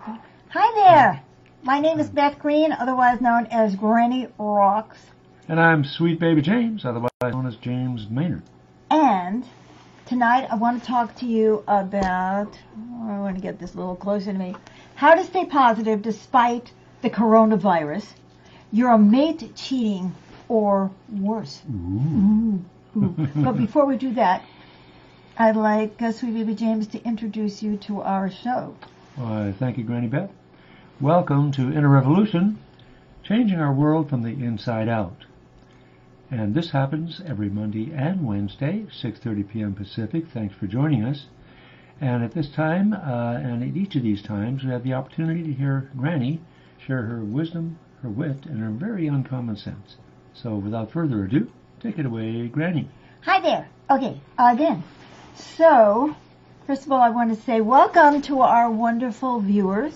Hi there. My name is Beth Green, otherwise known as Granny Rocks. And I'm Sweet Baby James, otherwise known as James Maynard. And tonight I want to talk to you about, I want to get this a little closer to me, how to stay positive despite the coronavirus, your mate cheating, or worse. Ooh. But before we do that, I'd like Sweet Baby James to introduce you to our show. Why, thank you, Granny Beth. Welcome to Inner Revolution, changing our world from the inside out. And this happens every Monday and Wednesday, 6:30 p.m. Pacific. Thanks for joining us. And at this time, and at each of these times, we have the opportunity to hear Granny share her wisdom, her wit, and her very uncommon sense. So without further ado, take it away, Granny. Hi there. Okay, then. So, first of all, I want to say welcome to our wonderful viewers.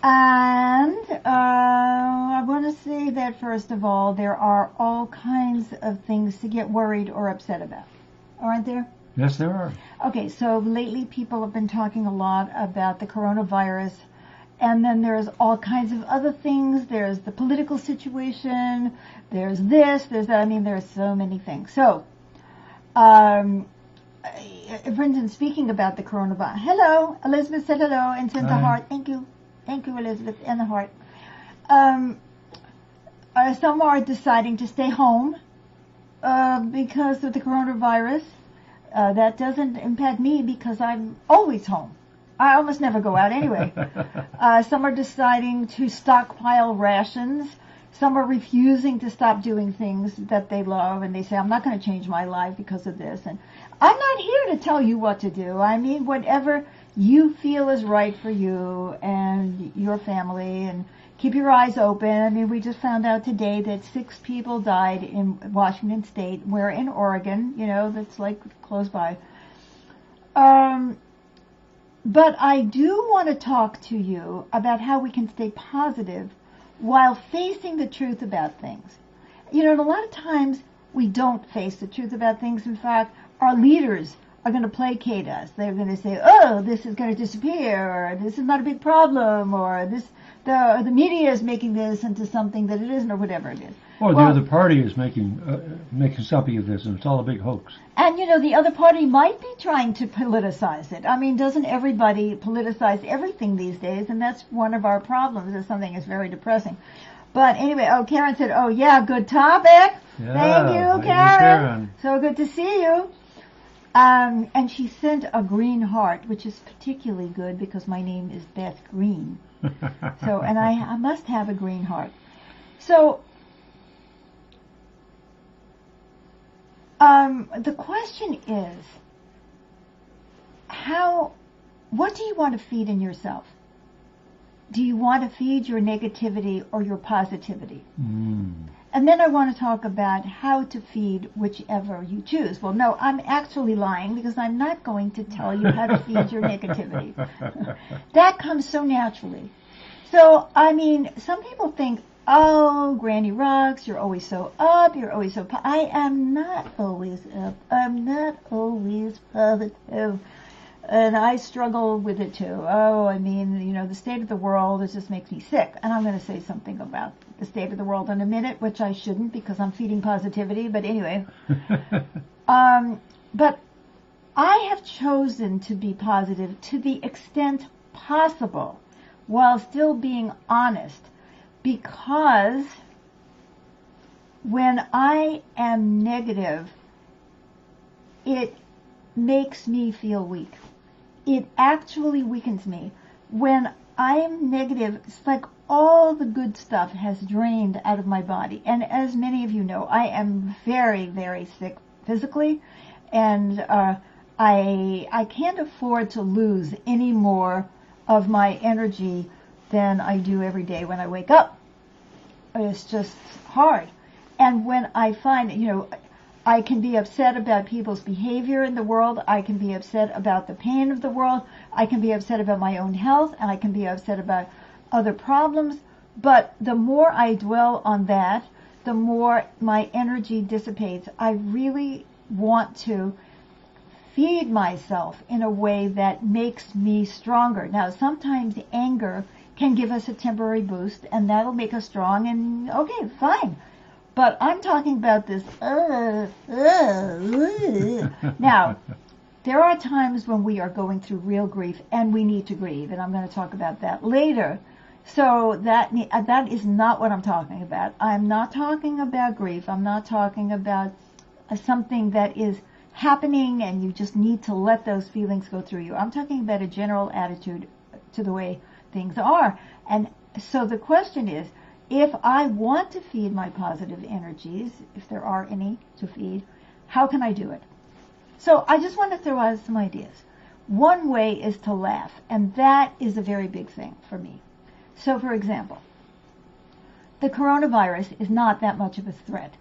And I want to say that, first of all, there are all kinds of things to get worried or upset about. Aren't there? Yes, there are. Okay, so lately people have been talking a lot about the coronavirus. And then there's all kinds of other things. There's the political situation. There's this, there's that. I mean, there's so many things. So, for instance, speaking about the coronavirus. Hello, Elizabeth said hello and sent a heart. Thank you. Thank you, Elizabeth, and the heart. Some are deciding to stay home because of the coronavirus. That doesn't impact me because I'm always home. I almost never go out anyway. Some are deciding to stockpile rations. Some are refusing to stop doing things that they love, and they say, I'm not going to change my life because of this. And I'm not here to tell you what to do. I mean, whatever you feel is right for you and your family, and keep your eyes open. I mean, we just found out today that 6 people died in Washington State. We're in Oregon, you know, that's like close by. But I do want to talk to you about how we can stay positive while facing the truth about things. You know, and a lot of times we don't face the truth about things. In fact, our leaders are going to placate us. They're going to say, oh, this is going to disappear, or this is not a big problem, or the media is making this into something that it isn't, or whatever it is. Or the other party is making something of this, and it's all a big hoax. And, you know, the other party might be trying to politicize it. I mean, doesn't everybody politicize everything these days? And that's one of our problems, is something that's very depressing. But anyway, Karen said, oh, yeah, good topic. Yeah, thank you, Karen. So good to see you. And she sent a green heart, which is particularly good because my name is Beth Green. So, and I must have a green heart. So, the question is, what do you want to feed in yourself? Do you want to feed your negativity or your positivity? And then I want to talk about how to feed whichever you choose. Well, no, I'm actually lying because I'm not going to tell you how to feed your negativity. That comes so naturally. So, I mean, some people think, oh, Granny Rocks, you're always so up, you're always so I am not always up. I'm not always positive. And I struggle with it too. Oh, I mean, you know, the state of the world, it just makes me sick. And I'm going to say something about the state of the world in a minute, which I shouldn't because I'm feeding positivity. But anyway, but I have chosen to be positive to the extent possible while still being honest, because when I am negative, it makes me feel weak. It actually weakens me. When I'm negative, it's like all the good stuff has drained out of my body. And as many of you know, I am very, very sick physically, and I can't afford to lose any more of my energy than I do every day when I wake up. It's just hard. And when I find, you know, I can be upset about people's behavior in the world. I can be upset about the pain of the world. I can be upset about my own health, and I can be upset about other problems. But the more I dwell on that, the more my energy dissipates. I really want to feed myself in a way that makes me stronger. Now, sometimes anger can give us a temporary boost, and that'll make us strong, and okay, fine. But I'm talking about this. Now, there are times when we are going through real grief, and we need to grieve, and I'm going to talk about that later. So that is not what I'm talking about. I'm not talking about grief. I'm not talking about something that is happening and you just need to let those feelings go through you. I'm talking about a general attitude to the way things are. And so the question is, if I want to feed my positive energies, if there are any to feed, how can I do it? So I just want to throw out some ideas. One way is to laugh, and that is a very big thing for me. So, for example, the coronavirus is not that much of a threat.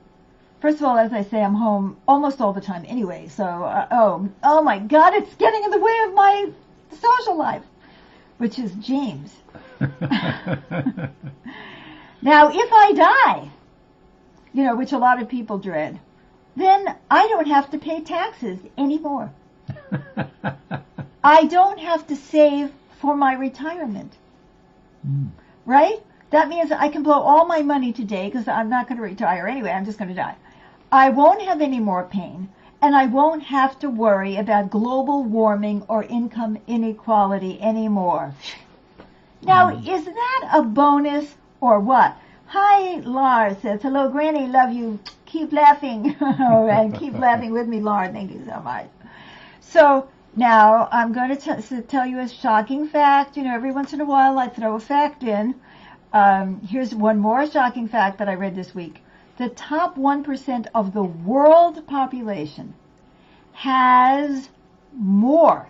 First of all, as I say, I'm home almost all the time anyway, so, oh my God, it's getting in the way of my social life, which is James. Now, if I die, which a lot of people dread, then I don't have to pay taxes anymore. I don't have to save for my retirement. Right? That means I can blow all my money today because I'm not going to retire anyway. I'm just going to die. I won't have any more pain, and I won't have to worry about global warming or income inequality anymore. Now, is that a bonus or what? Hi, Lars says, hello, Granny, love you. Keep laughing. And keep laughing with me, Lars. Thank you so much. So, now, I'm going to tell you a shocking fact. Every once in a while I throw a fact in. Here's one more shocking fact that I read this week. The top 1% of the world population has more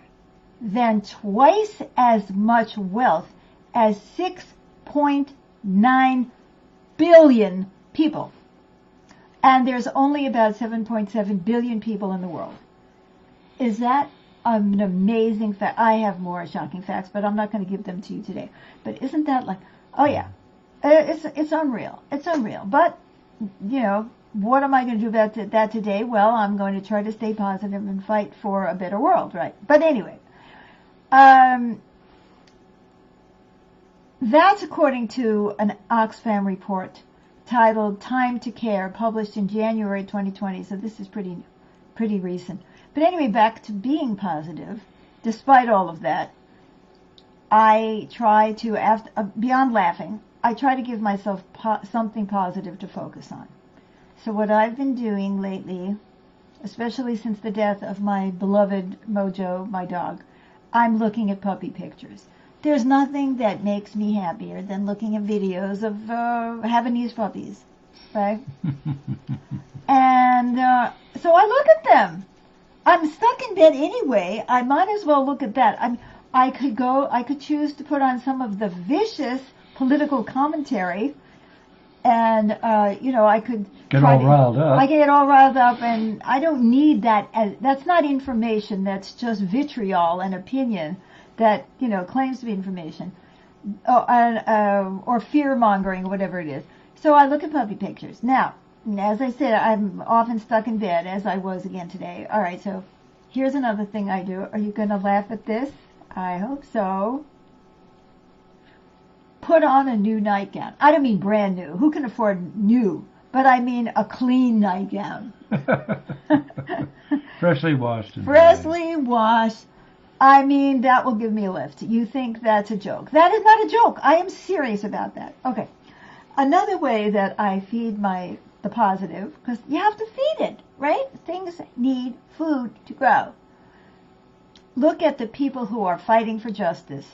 than twice as much wealth as 6.9 billion people. And there's only about 7.7 billion people in the world. Is that an amazing fact? I have more shocking facts, but I'm not going to give them to you today. But isn't that like, oh yeah, it's unreal. It's unreal. But, what am I going to do about that today? Well, I'm going to try to stay positive and fight for a better world, right? But anyway, that's according to an Oxfam report titled Time to Care, published in January 2020. So this is pretty recent. But anyway, back to being positive. Despite all of that, I try to, beyond laughing, I try to give myself something positive to focus on. So what I've been doing lately, especially since the death of my beloved Mojo, my dog, I'm looking at puppy pictures. There's nothing that makes me happier than looking at videos of Havanese puppies, right? And so I look at them. I'm stuck in bed anyway. I might as well look at that. I could choose to put on some of the vicious political commentary, and I could get all riled up. I get all riled up, and I don't need that. That's not information. That's just vitriol and opinion that claims to be information, or fear mongering, whatever it is. So I look at puppy pictures. Now, as I said, I'm often stuck in bed, as I was again today. All right, so here's another thing I do. Are you going to laugh at this? I hope so. Put on a new nightgown. I don't mean brand new. Who can afford new? But I mean a clean nightgown. Freshly washed. Freshly washed. I mean, that will give me a lift. You think that's a joke. That is not a joke. I am serious about that. Okay. Another way that I feed the positive, because you have to feed it, right? Things need food to grow. Look at the people who are fighting for justice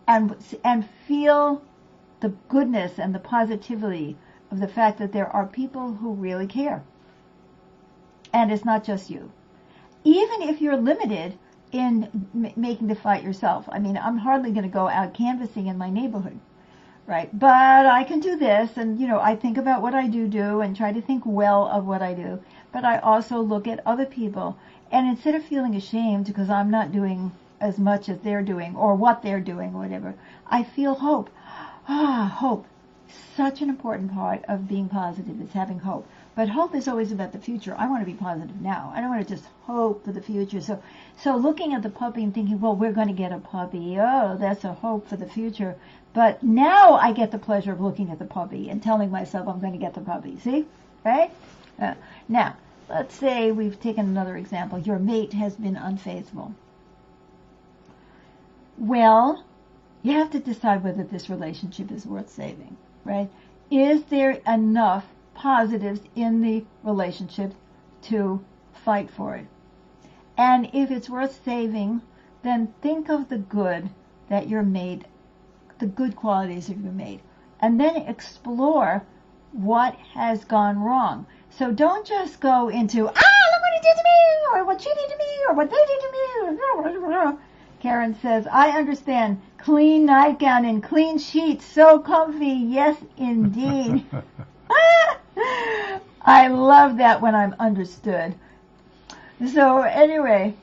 and feel the goodness and the positivity of the fact that there are people who really care. And it's not just you. Even if you're limited in making the fight yourself. I mean, I'm hardly going to go out canvassing in my neighborhood, right? But I can do this, and, I think about what I do and try to think well of what I do. But I also look at other people, and instead of feeling ashamed because I'm not doing as much as they're doing or what they're doing or whatever, I feel hope. Hope. Such an important part of being positive is having hope. But hope is always about the future. I want to be positive now. I don't want to just hope for the future. So looking at the puppy and thinking, well, we're going to get a puppy. Oh, that's a hope for the future. But now I get the pleasure of looking at the puppy and telling myself I'm going to get the puppy. See? Right? Now, let's say we've taken another example. Your mate has been unfaithful. Well, you have to decide whether this relationship is worth saving, right? Is there enough positives in the relationship to fight for it? And if it's worth saving, then think of the good that your mate, the good qualities of your mate, and then explore what has gone wrong. So don't just go into, look what he did to me, or what she did to me, or what they did to me. Karen says, I understand. Clean nightgown and clean sheets, so comfy. Yes, indeed. I love that when I'm understood. So anyway,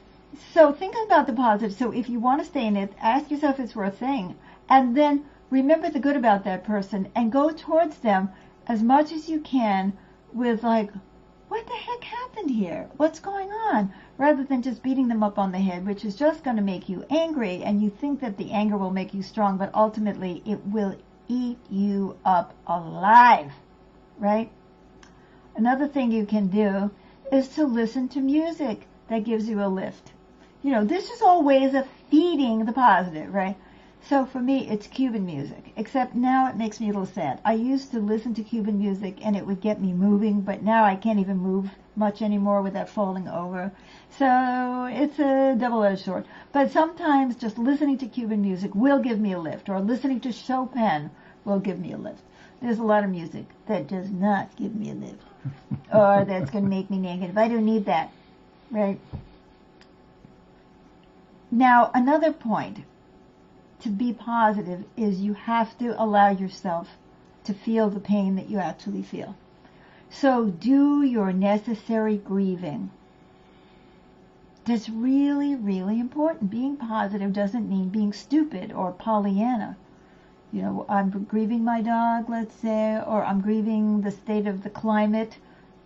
so think about the positive. So if you want to stay in it, ask yourself if it's worth saying. And then remember the good about that person and go towards them as much as you can with like, what the heck happened here? What's going on? Rather than just beating them up on the head, which is just going to make you angry, and you think that the anger will make you strong, but ultimately it will eat you up alive, right? Another thing you can do is to listen to music that gives you a lift. You know, this is all ways of feeding the positive, right? So for me, it's Cuban music, except now it makes me a little sad. I used to listen to Cuban music and it would get me moving, but now I can't even move much anymore without falling over. So it's a double-edged sword. But sometimes just listening to Cuban music will give me a lift, or listening to Chopin will give me a lift. There's a lot of music that does not give me a lift, or that's going to make me negative. I don't need that, right? Now, another point to be positive is you have to allow yourself to feel the pain that you actually feel. So do your necessary grieving. That's really, really important. Being positive doesn't mean being stupid or Pollyanna. You know, I'm grieving my dog, let's say, or I'm grieving the state of the climate.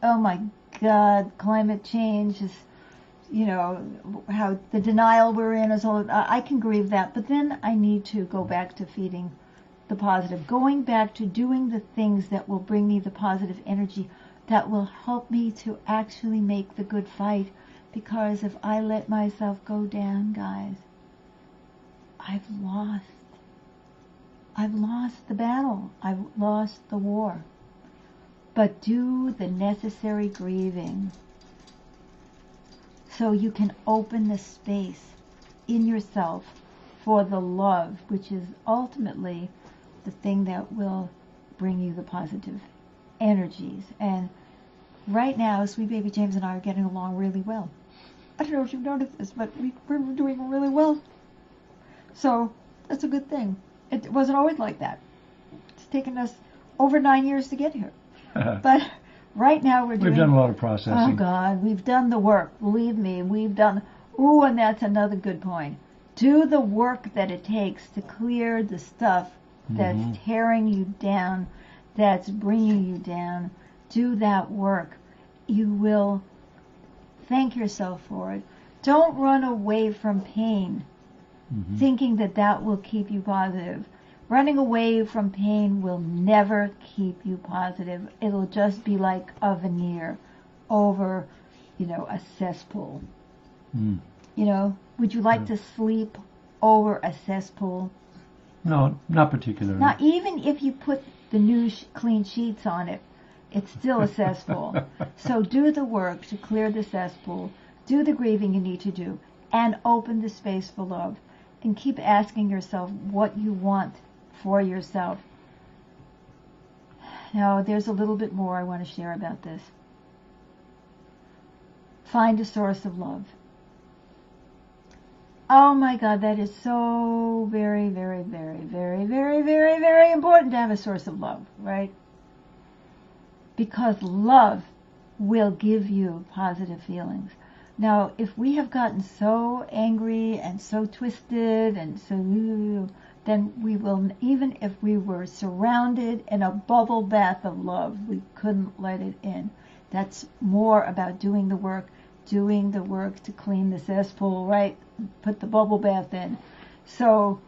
Oh my God, climate change is, you know, how the denial we're in is all, I can grieve that, but then I need to go back to feeding the positive, going back to doing the things that will bring me the positive energy, that will help me to actually make the good fight. Because if I let myself go down, guys, I've lost the battle. I've lost the war. But do the necessary grieving so you can open the space in yourself for the love, which is ultimately the thing that will bring you the positive energies. And right now, Sweet Baby James and I are getting along really well. I don't know if you've noticed this, but we're doing really well. So that's a good thing. It wasn't always like that. It's taken us over 9 years to get here. But right now we've done a lot of processing. Oh God, we've done the work. Believe me, we've done. Ooh, and that's another good point. Do the work that it takes to clear the stuff that's tearing you down, that's bringing you down. Do that work. You will thank yourself for it. Don't run away from pain, thinking that that will keep you positive. Running away from pain will never keep you positive. It'll just be like a veneer over, a cesspool. You know, would you like to sleep over a cesspool? No, not particularly. Not even if you put the new clean sheets on it. It's still a cesspool. So do the work to clear the cesspool. Do the grieving you need to do. And open the space for love. And keep asking yourself what you want for yourself. Now, there's a little bit more I want to share about this. Find a source of love. Oh my God, that is so very, very, very, very, very, very, very important to have a source of love, right? Because love will give you positive feelings. Now, if we have gotten so angry and so twisted and so, then we will, even if we were surrounded in a bubble bath of love, we couldn't let it in. That's more about doing the work to clean the cesspool, right? Put the bubble bath in. So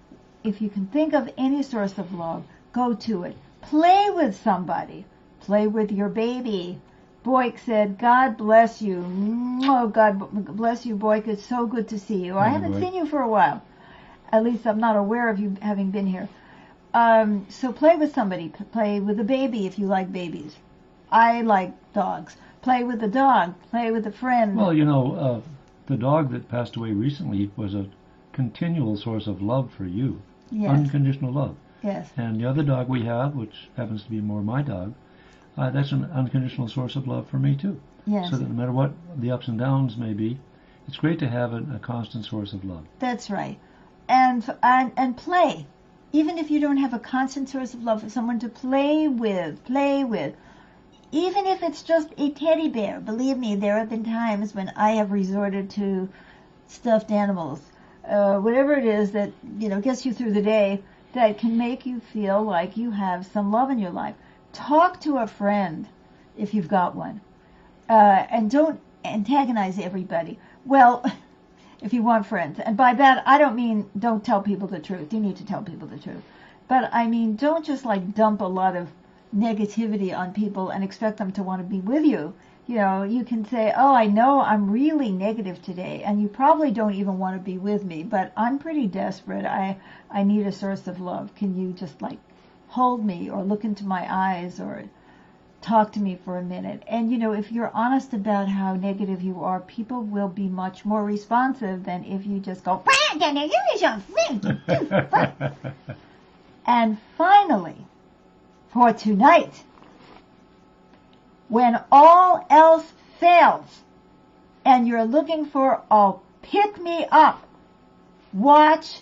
if you can think of any source of love, go to it. Play with somebody. Play with your baby. Boyk said, God bless you. Oh, God bless you, Boyk. It's so good to see you. I haven't seen you for a while. At least I'm not aware of you having been here. So play with somebody. Play with a baby if you like babies. I like dogs. Play with a dog. Play with a friend. Well, the dog that passed away recently was a continual source of love for you. Yes. Unconditional love. Yes. And the other dog we have, which happens to be more my dog, that's an unconditional source of love for me too. Yes. So that no matter what the ups and downs may be, it's great to have a constant source of love. That's right. And play. Even if you don't have a constant source of love, for someone to play with. Even if it's just a teddy bear. Believe me, there have been times when I have resorted to stuffed animals. Whatever it is that, gets you through the day, that can make you feel like you have some love in your life. Talk to a friend if you've got one. And don't antagonize everybody. Well, if you want friends. And by that, I don't mean don't tell people the truth. You need to tell people the truth. But I mean, don't just dump a lot of negativity on people and expect them to want to be with you. You can say, oh, I know I'm really negative today, and you probably don't even want to be with me, but I'm pretty desperate. I need a source of love. Can you just hold me or look into my eyes or talk to me for a minute? And if you're honest about how negative you are, people will be much more responsive than if you just go, and finally, for tonight, when all else fails and you're looking for a pick-me-up, watch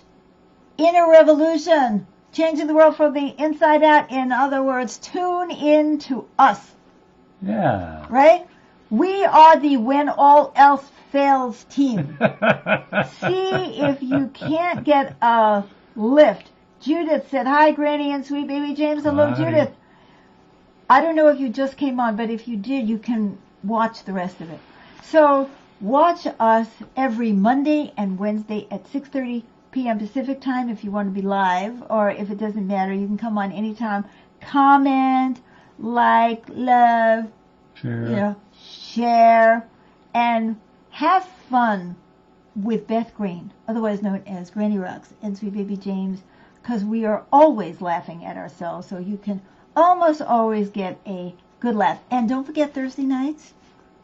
Inner Revolution, Changing the World from the Inside Out. In other words, tune in to us. Yeah. Right? We are the When All Else Fails team. See if you can't get a lift. Judith said, hi, Granny and Sweet Baby James. Hello, Hi. Judith. I don't know if you just came on, but if you did, you can watch the rest of it. So watch us every Monday and Wednesday at 6:30 p.m. Pacific time if you want to be live, or if it doesn't matter, you can come on anytime. Comment, love, share, and have fun with Beth Green, otherwise known as Granny Rocks and Sweet Baby James, because we are always laughing at ourselves, so you can almost always get a good laugh. And don't forget Thursday nights,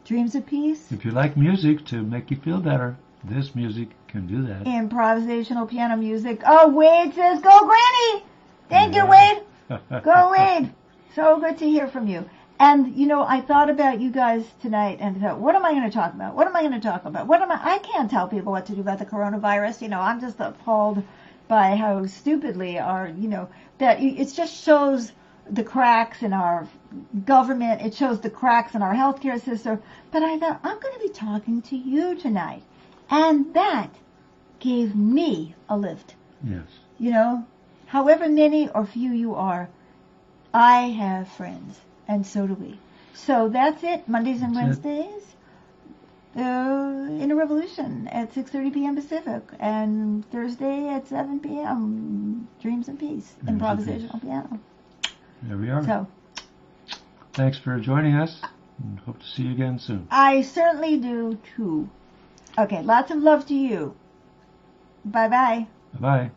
Dreams of Peace. If you like music to make you feel better, this music can do that. Improvisational piano music. Oh, Wade says, go Granny! Thank you, Wade. Go, Wade. So good to hear from you. And, I thought about you guys tonight and thought, what am I going to talk about? I can't tell people what to do about the coronavirus. I'm just appalled by how stupidly that it just shows the cracks in our government. It shows the cracks in our healthcare system. But I thought, I'm going to be talking to you tonight. And that gave me a lift. Yes. However many or few you are, I have friends. And so do we. So that's it. Mondays and Wednesdays. In a Revolution at 6:30 p.m. Pacific. And Thursday at 7 p.m. Dreams and Peace. Improvisational piano. There we are. So, thanks for joining us, and hope to see you again soon. I certainly do too. Okay, lots of love to you. Bye-bye. Bye-bye.